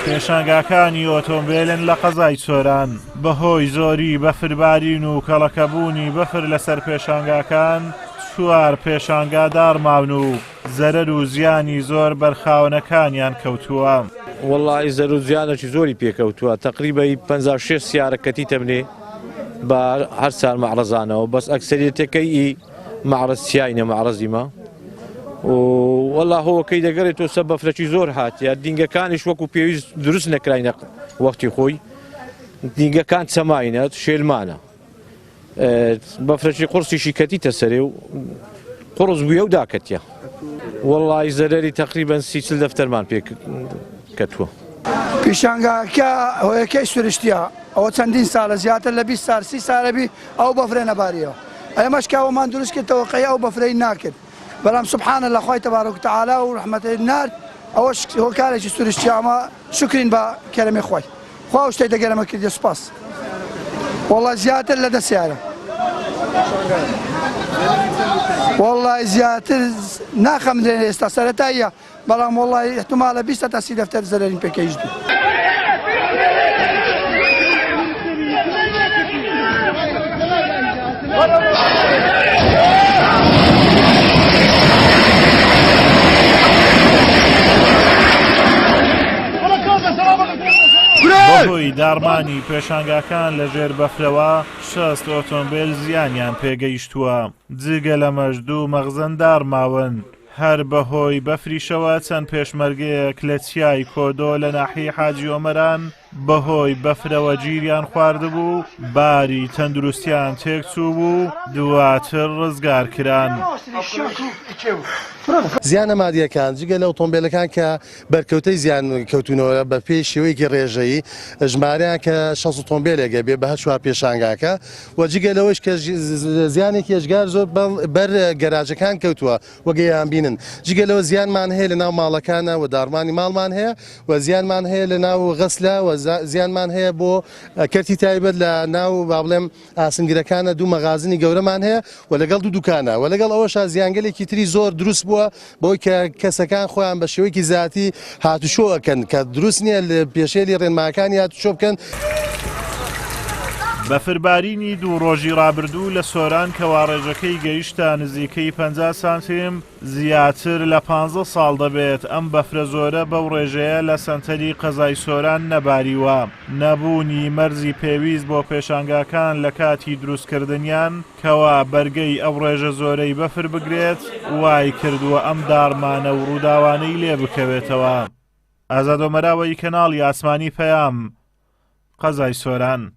پێشانگاکانی ئۆتۆمبیلن لە قەزای چۆران بەهۆی زۆری بەفربارین و کەڵەکەبوونی بەفر لەسەر پێشانگاکان چوار پێشانگا داڕماون و زەرەر و زیانی زۆر بەرخاونەکانیان کەوتووە. وەڵی زەر و زیانێکی زۆری پێکەوتووە تقریبەی 56 سیارە کەتیتە بنێ بە هەر سار مەعرەزانەوە بەس ئەکسەریەتەکەی مەعرەزسیاینە مەعرەزیمە وەڵا هۆوەکەی دەگەڕێتەوە سە بەفرەکی زۆر هاتیە دینگەکانیش وەکو پێویست دروست نەکراینە وەختی خۆی دینگەکان چەماینە شێلمانە بەفرەکی قورسیشی کەتیتە سەرێ و قڕز بووە و داکەتیە وەڵی زەرەری تقریبەن 30 دەفتەرمان پێکەوتووە. پیشانگاکە هۆیەکەی سروشتیە ئەوە چەندین ساڵە زیاتر لە 20 سال 30 ساڵەبی ئەو بەفرێ نەباریەوە ئەمەش کاوەمان دروست کردەوە ئەو بەفرەی ناکرد بەڵام سبحانە لە خۆی تەبارەک و تەعالا و ڕەحمەتەی نارد ئەوەش هۆکارێکی سروشتی ئەمە شکرین بە کەرەمی خۆی خوا شتێک دەگەرەمە کردی سوپاس وەڵی زیاتر لە 10 سیارە وەڵی زیاتر ناخەمرێن ئێستا سەرەتاییە بەڵام وەڵی احتمالە 20 تا 30 دەفتەر زەرەرین پێکەوتووە. بەهۆی داڕمانی پێشانگاکان لە ژێر بەفرەوە 60 ئۆتۆمبیل زیانیان پێگەیشتووە جگە لەمەش 2 مەخزن داڕماون هەر بەهۆی بەفریشەوە چەند پێشمەرگەیەک لە چیای کۆدۆ لە ناحیەی حاجی ئۆمەران بەهۆی بەفرەوە گیریان خواردبوو باری تەندروستیان تێکچوو بوو دواتر ڕزگارکران. زیانە مادیەکان جگە لە ئۆتۆمبیلەکان کە بەرکەوتەی زیان کەوتونەوە بە پێی شێوەیەکی ڕێژەیی ژمارەیان کە 6 ئۆتۆمبیلێکە بێ بە 4 پێشانگاکە و جگە لەوەش کە زیانێکی هێژگار زۆر بەر گەراجەکان کەوتووە وەگەیان بینن جگە لەوە زیانمان هەیە لە ناو ماڵەکانە و داڕمانی ماڵمان هەیە و زیانمان هەیە لە ناو غەسلە و زیانمان هەیە بۆ کەرتی تایبەت لە ناو با بڵێم ئاسنگرەکانە 2 مەغازنی گەورەمان هەیە و لەگەڵ 2 دوکانە و لەگەڵ ئەوەش زیانگەلێکی تری زۆر دروست بووە بۆی کە کەسەکان خۆیان بە شێوەیەکی زیاتی هاتوشۆەکەن کە دروست نییە لە پێشێلی ڕێنماکانی هاتوشۆ بکەن. بەفربارینی 2 ڕۆژی ڕابردوو لە سۆران کەوا ڕێژەکەی گەیشتە نزیکەی 50 سانتیم زیاتر لە 15 ساڵ دەبێت ئەم بەفرە زۆرە بەو ڕێژەیە لە سەنتەری قەزای سۆران نەباریوە نەبوونی مەرزی پێویست بۆ پێشانگاکان لە کاتی دروستکردنیان کەوا بەرگەی ئەو ڕێژە زۆرەی بەفر بگرێت وای کردووە ئەم داڕمانە و ڕووداوانەی لێ بکەوێتەوە. ئازاد ئۆمەراوەی کەناڵی ئاسمانی پەیام قەزای سۆران.